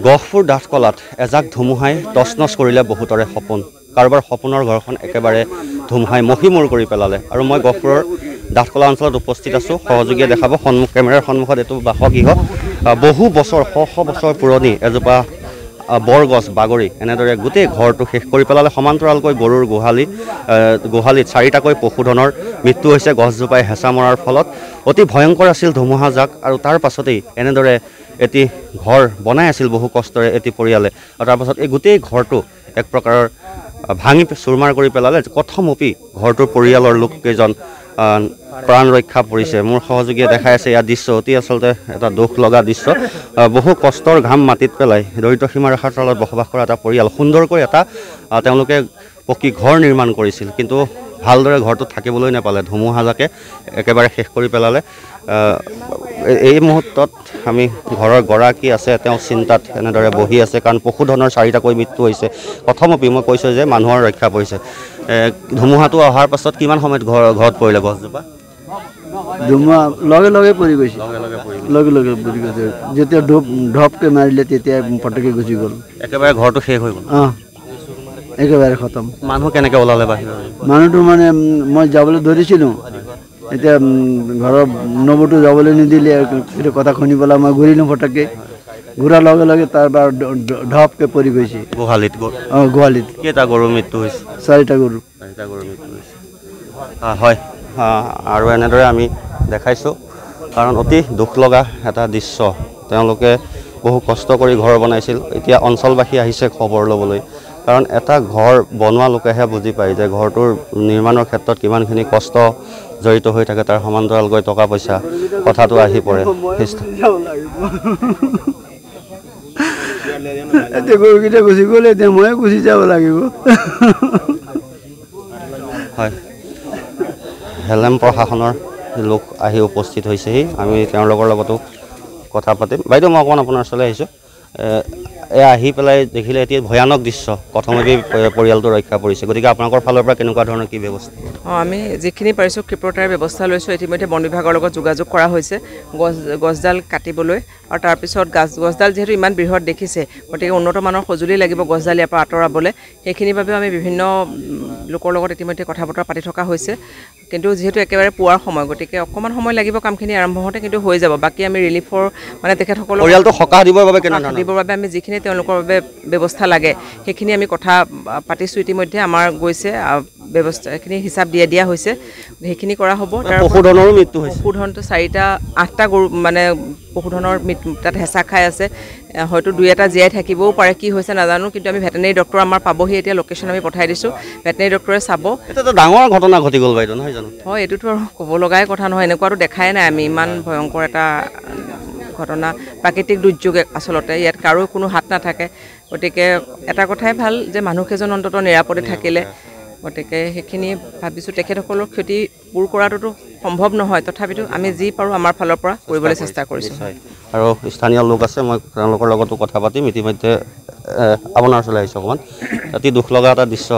গহপুৰ ডাঠকলাত এজাক ধুমুহাই তছনছ কৰিলে বহুতৰে সপোন। কাৰোবাৰ সপোনৰ ঘৰখন একেবাৰে ধুমুহাই মহিমূৰ কৰি পেলালে। আৰু মই গহপুৰৰ ডাঠকলা অঞ্চলত উপস্থিত আছোঁ। সহযোগীয়ে দেখাব কেমেৰাৰ সন্মুখত এইটো বাসগৃহ। বহু বছৰ শ বছৰ পুৰণি এজোপা বৰগছ বাগৰি এনেদৰে গোটেই ঘৰটো শেষ কৰি পেলালে। সমান্তৰালকৈ গৰুৰ গোহালিত 4টাকৈ পশুধনৰ মৃত্যু হৈছে গছজোপাই হেঁচা মৰাৰ ফলত। অতি ভয়ংকৰ আছিল ধুমুহাজাক। আৰু তাৰ পাছতেই এনেদৰে এটি ঘৰ বনাই আছিল বহু কষ্টৰে এটি পৰিয়ালে। আৰু তাৰপাছত এই গোটেই ঘৰটো এক প্ৰকাৰৰ ভাঙি চুৰমাৰ কৰি পেলালে। কথমপি ঘৰটোৰ পৰিয়ালৰ লোককেইজন প্ৰাণ ৰক্ষা পৰিছে। মোৰ সহযোগীয়ে দেখাই আছে ইয়াৰ দৃশ্য অতি আচলতে এটা দুখ লগা দৃশ্য। বহু কষ্টৰ ঘাম মাটিত পেলাই দৰিদ্ৰ সীমাৰেখাৰ তলত বসবাস কৰা এটা পৰিয়াল সুন্দৰকৈ এটা তেওঁলোকে পকী ঘৰ নিৰ্মাণ কৰিছিল, কিন্তু ভালদৰে ঘৰটোত থাকিবলৈ নাপালে। ধুমুহাজাকে একেবাৰে শেষ কৰি পেলালে। এই মুহূৰ্তত আমি ঘৰৰ গৰাকী আছে, তেওঁ চিন্তাত এনেদৰে বহি আছে, কাৰণ পশুধনৰ 4টাকৈ মৃত্যু হৈছে। প্ৰথমপি মই কৈছোঁ যে মানুহৰ ৰক্ষা পৰিছে। ধুমুহাটো অহাৰ পাছত কিমান সময়ত ঘৰত পৰিলে গছজোপা? ধুমুহা লগে লগে পৰি গৈছে, লগে লগে পৰি গৈছে। যেতিয়া ঢপকে মাৰিলে তেতিয়া পটকে গুচি গ'ল, একেবাৰে ঘৰটো শেষ হৈ গ'ল। একেবাৰে খতম। মানুহ কেনেকৈ ওলালে বাহিৰলৈ? মানুহটো মানে মই যাবলৈ ধৰিছিলোঁ, এতিয়া ঘৰৰ নবৌটো যাবলৈ নিদিলে। সেইটো কথা শুনি পেলাই মই ঘূৰিলোঁ ফটককৈ। ঘূৰাৰ লগে লগে তাৰপৰা ঢপকে পৰি গৈছে গোহালিত। গোহালিত কেইটা গৰুৰ মৃত্যু হৈছে? 4টা গৰু। 4টা গৰুৰ মৃত্যু হৈছে। হয়, আৰু এনেদৰে আমি দেখাইছোঁ, কাৰণ অতি দুখ লগা এটা দৃশ্য। তেওঁলোকে বহু কষ্ট কৰি ঘৰ বনাইছিল। এতিয়া অঞ্চলবাসী আহিছে খবৰ ল'বলৈ, কাৰণ এটা ঘৰ বনোৱা লোকেহে বুজি পায় যে ঘৰটোৰ নিৰ্মাণৰ ক্ষেত্ৰত কিমানখিনি কষ্ট জড়িত হৈ থাকে। তাৰ সমান্তৰালকৈ টকা পইচা কথাটো আহি পৰে। এতিয়া গৰুকেইটা গুচি গ'লে এতিয়া ময়ে গুচি যাব লাগিব। হয়, হেলেম প্ৰশাসনৰ লোক আহি উপস্থিত হৈছেহি। আমি তেওঁলোকৰ লগতো কথা পাতিম। বাইদেউ, মই অকণমান আপোনাৰ ওচৰলৈ আহিছোঁ। আহি পেলাই দেখিলে এতিয়া ভয়ানক দৃশ্য। প্ৰথমতে পৰিয়ালটো ৰক্ষা পৰিছে, গতিকে আপোনালোকৰ ফালৰ পৰা কেনেকুৱা ধৰণৰ কি ব্যৱস্থা? আমি যিখিনি পাৰিছোঁ ক্ষীপ্ৰতাৰে ব্যৱস্থা লৈছোঁ। ইতিমধ্যে বন বিভাগৰ লগত যোগাযোগ কৰা হৈছে গছডাল কাটিবলৈ। আৰু তাৰপিছত গছডাল যিহেতু ইমান বৃহৎ দেখিছে, গতিকে উন্নত মানৰ সঁজুলি লাগিব গছডাল ইয়াৰ পৰা আঁতৰাবলৈ। সেইখিনিৰ বাবেও আমি বিভিন্ন লোকৰ লগত ইতিমধ্যে কথা বতৰা পাতি থকা হৈছে। কিন্তু যিহেতু একেবাৰে পুৱাৰ সময়, গতিকে অকণমান সময় লাগিব কামখিনি আৰম্ভ হওঁতে, কিন্তু হৈ যাব। বাকী আমি ৰিলিফৰ মানে তেখেতসকলক পৰিয়ালটো সকাহ দিবৰ বাবে আমি যিখিনি তেওঁলোকৰ বাবে ব্যৱস্থা লাগে সেইখিনি আমি কথা পাতিছোঁ। ইতিমধ্যে আমাৰ গৈছে ব্যৱস্থাখিনি হিচাপ দিয়া হৈছে, সেইখিনি কৰা হ'ব। পশুধনৰো মৃত্যু হৈছে। পশুধনটো 8টা গৰু মানে পশুধনৰ তাত হেঁচা খাই আছে। হয়তো 2-এটা জীয়াই থাকিবও পাৰে, কি হৈছে নাজানো। কিন্তু আমি ভেটেনেৰী ডক্টৰ আমাৰ পাবহি, এতিয়া লোকেশ্যন আমি পঠাই দিছোঁ। ভেটেনেৰী ডক্টৰে চাব। এটা ডাঙৰ ঘটনা ঘটি গ'ল বাইদেউ, নহয় জানো? হয়, এইটোতো আৰু ক'ব লগাই কথা নহয়। এনেকুৱাতো দেখাই নাই আমি, ইমান ভয়ংকৰ এটা ঘটনা। প্ৰাকৃতিক দুৰ্যোগ আচলতে, ইয়াত কাৰো কোনো হাত নাথাকে। গতিকে এটা কথাই ভাল যে মানুহকেইজন অন্ততঃ নিৰাপদে থাকিলে। গতিকে সেইখিনি ভাবিছোঁ। তেখেতসকলৰ ক্ষতি পূৰ কৰাটোতো সম্ভৱ নহয়, তথাপিতো আমি যি পাৰোঁ আমাৰ ফালৰ পৰা কৰিবলৈ চেষ্টা কৰিছোঁ। আৰু স্থানীয় লোক আছে, মই তেওঁলোকৰ লগতো কথা পাতিম। ইতিমধ্যে আপোনাৰ ওচৰলৈ আহিছোঁ অকণমান। অতি দুখ লগা এটা দৃশ্য,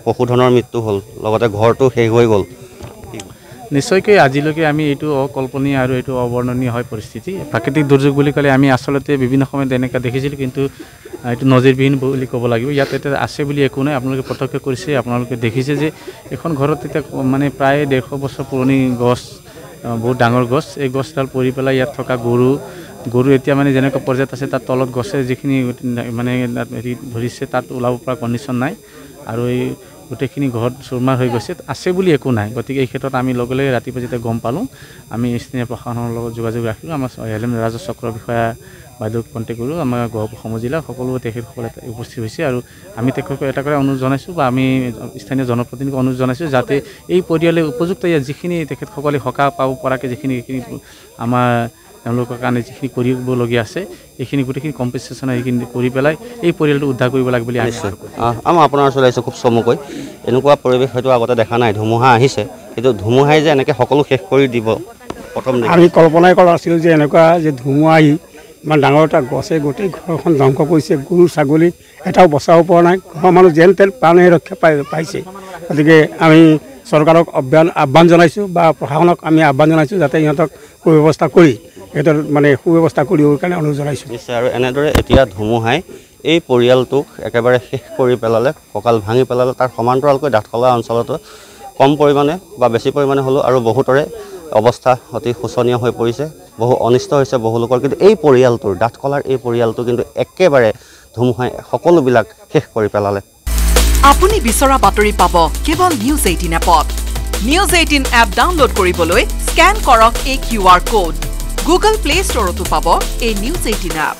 পশুধনৰ মৃত্যু হ'ল, লগতে ঘৰটো শেষ হৈ গ'ল। নিশ্চয়কৈ আজিলৈকে আমি এইটো অকল্পনীয় আৰু এইটো অৱৰ্ণনীয় হয় পৰিস্থিতি। প্ৰাকৃতিক দুৰ্যোগ বুলি ক'লে আমি আচলতে বিভিন্ন সময়ত এনেকুৱা দেখিছিলোঁ, কিন্তু এইটো নজিৰবিহীন বুলি ক'ব লাগিব। ইয়াত এতিয়া আছে বুলি একো নাই। আপোনালোকে প্ৰত্যক্ষ কৰিছে, আপোনালোকে দেখিছে যে এখন ঘৰত এতিয়া মানে প্ৰায় 150 বছৰ পুৰণি গছ, বহুত ডাঙৰ গছ, এই গছডাল পৰি পেলাই ইয়াত থকা গৰু এতিয়া মানে যেনেকুৱা পৰ্যায়ত আছে, তাত তলত গছে যিখিনি মানে হেৰি ধৰিছে, তাত ওলাব পৰা কণ্ডিশ্যন নাই। আৰু এই গোটেইখিনি ঘৰত চুৰমাৰ হৈ গৈছে, আছে বুলি একো নাই। গতিকে এই ক্ষেত্ৰত আমি লগে লগে ৰাতিপুৱা যেতিয়া গম পালোঁ, আমি স্থানীয় প্ৰশাসনৰ লগত যোগাযোগ ৰাখিলোঁ। আমাৰ ৰাজহ চক্ৰ বিষয়া বাইদেউক কণ্টেক্ট কৰিলোঁ। আমাৰ গহপুৰ সমজিলা সকলো তেখেতসকলে উপস্থিত হৈছে। আৰু আমি তেখেতসকলক এটা কথা অনুৰোধ জনাইছোঁ, বা আমি স্থানীয় জনপ্ৰতিনিধিক অনুৰোধ জনাইছোঁ, যাতে এই পৰিয়ালে উপযুক্ত ইয়াত যিখিনি তেখেতসকলে সকাহ পাব পৰাকৈ যিখিনি আমাৰ তেওঁলোকৰ কাৰণে যিখিনি কৰিবলগীয়া আছে, এইখিনি গোটেইখিনি কম্পেনচেশ্যন এইখিনি কৰি পেলাই এই পৰিয়ালটো উদ্ধাৰ কৰিব লাগে বুলি আমি আমাৰ আপোনাৰ ওচৰলৈ আহিছোঁ খুব চমুকৈ। এনেকুৱা পৰিৱেশ হয়তো আগতে দেখা নাই। ধুমুহা আহিছে, কিন্তু ধুমুহাই যে এনেকৈ সকলো শেষ কৰি দিব প্ৰথম আমি কল্পনাই কৰা নাছিলোঁ যে এনেকুৱা যে ধুমুহা আহি ইমান ডাঙৰ এটা গছে গোটেই ঘৰখন ধ্বংস কৰিছে। গৰু ছাগলী এটাও বচাব পৰা নাই। ঘৰৰ মানুহ যেন তেন প্ৰাণে ৰক্ষা পাইছে। গতিকে আমি চৰকাৰক আহ্বান জনাইছোঁ, বা প্ৰশাসনক আমি আহ্বান জনাইছোঁ, যাতে ইহঁতক সুব্যৱস্থা কৰি সিহঁতৰ মানে সুব্যৱস্থা কৰিবৰ কাৰণে অনুৰোধ জনাইছোঁ। নিশ্চয়, আৰু এনেদৰে এতিয়া ধুমুহাই এই পৰিয়ালটোক একেবাৰে শেষ কৰি পেলালে, কঁকাল ভাঙি পেলালে। তাৰ সমান্তৰালকৈ ডাঠকলা অঞ্চলতো কম পৰিমাণে বা বেছি পৰিমাণে হ'লেও আৰু বহুতৰে অৱস্থা অতি শোচনীয় হৈ পৰিছে, বহু অনিষ্ট হৈছে বহু লোকৰ। কিন্তু এই পৰিয়ালটোৰ, ডাঠকলাৰ এই পৰিয়ালটো কিন্তু একেবাৰে ধুমুহাই সকলোবিলাক শেষ কৰি পেলালে। আপুনি বিচৰা বাতৰি পাব কেৱল নিউজ 18 এপত। নিউজ 18 এপ ডাউনলোড কৰিবলৈ স্কেন কৰক এই QR কোড। গুগল প্লে ষ্টৰতো পাব এই নিউজ 18 এপ।